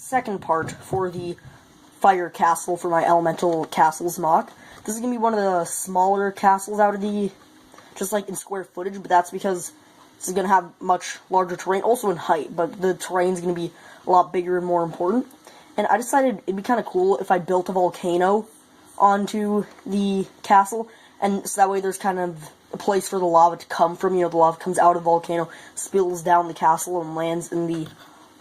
second part for the fire castle for my elemental castles mock. This is going to be one of the smaller castles out of the, just like in square footage, but that's because this is going to have much larger terrain, also in height, but the terrain is going to be a lot bigger and more important. And I decided it'd be kind of cool if I built a volcano onto the castle, and so that way there's kind of a place for the lava to come from. You know, the lava comes out of the volcano, spills down the castle, and lands in the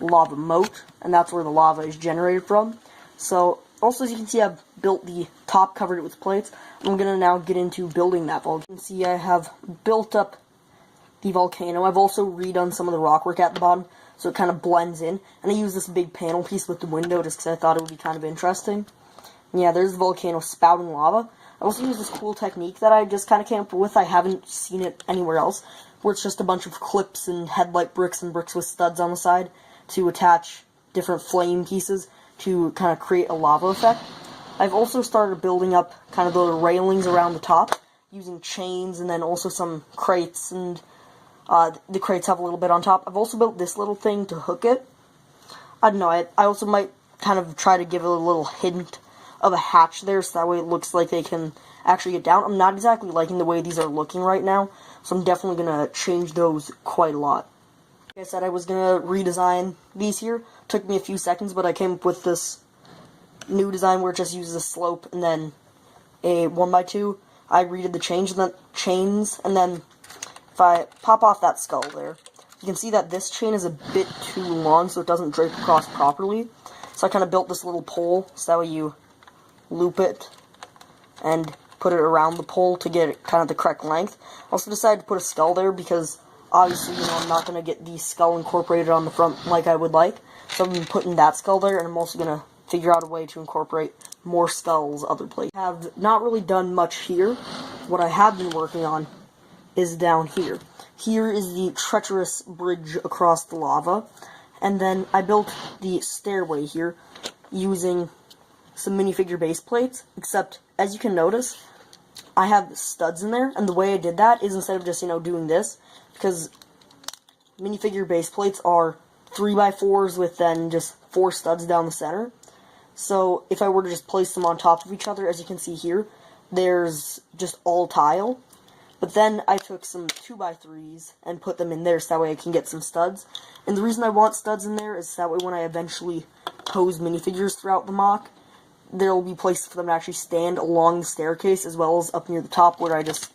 lava moat, and that's where the lava is generated from. So, also as you can see, I've built the top, covered it with plates. I'm going to now get into building that volcano. You can see I have built up the volcano. I've also redone some of the rockwork at the bottom, so it kind of blends in. And I used this big panel piece with the window just because I thought it would be kind of interesting. And yeah, there's the volcano spouting lava. I also used this cool technique that I just kind of came up with. I haven't seen it anywhere else, where it's just a bunch of clips and headlight bricks and bricks with studs on the side to attach different flame pieces to kind of create a lava effect. I've also started building up kind of the railings around the top using chains and then also some crates, and the crates have a little bit on top. I've also built this little thing to hook it. I don't know, I also might kind of try to give it a little hint of a hatch there, so that way it looks like they can actually get down. I'm not exactly liking the way these are looking right now, so I'm definitely going to change those quite a lot. Like I said, I was going to redesign these here. Took me a few seconds, but I came up with this new design where it just uses a slope and then a 1x2. I redid the chains, and then if I pop off that skull there, you can see that this chain is a bit too long, so it doesn't drape across properly. So I kind of built this little pole, so that way you loop it and put it around the pole to get it kind of the correct length. I also decided to put a skull there because obviously, you know, I'm not going to get the skull incorporated on the front like I would like. So I'm putting that skull there, and I'm also going to figure out a way to incorporate more skulls other places. I have not really done much here. What I have been working on is down here. Here is the treacherous bridge across the lava, and then I built the stairway here using some minifigure base plates, except as you can notice, I have studs in there, and the way I did that is instead of just, you know, doing this, because minifigure base plates are 3x4s with then just 4 studs down the center. So if I were to just place them on top of each other, as you can see here, there's just all tile. But then I took some 2x3s and put them in there so that way I can get some studs. And the reason I want studs in there is so that way when I eventually pose minifigures throughout the mock, there will be places for them to actually stand along the staircase as well as up near the top where I just,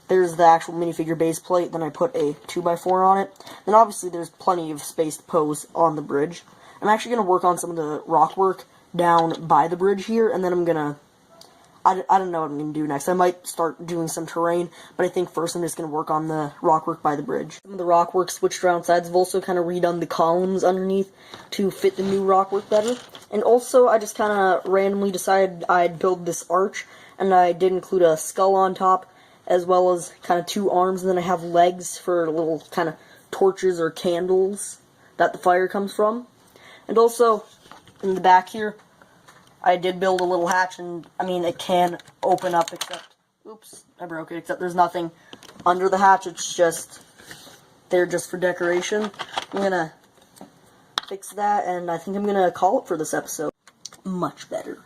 there's the actual minifigure base plate, then I put a 2x4 on it. And obviously there's plenty of space to pose on the bridge. I'm actually going to work on some of the rock work down by the bridge here, and then I'm going to, I don't know what I'm going to do next. I might start doing some terrain, but I think first I'm just going to work on the rock work by the bridge. Some of the rock work switched around sides. I've also kind of redone the columns underneath to fit the new rock work better. And also I just kind of randomly decided I'd build this arch, and I did include a skull on top, as well as kind of 2 arms, and then I have legs for little kind of torches or candles that the fire comes from. And also, in the back here, I did build a little hatch, and, I mean, it can open up, except, oops, I broke it, except there's nothing under the hatch, it's just, there just for decoration. I'm gonna fix that, and I think I'm gonna call it for this episode. Much better.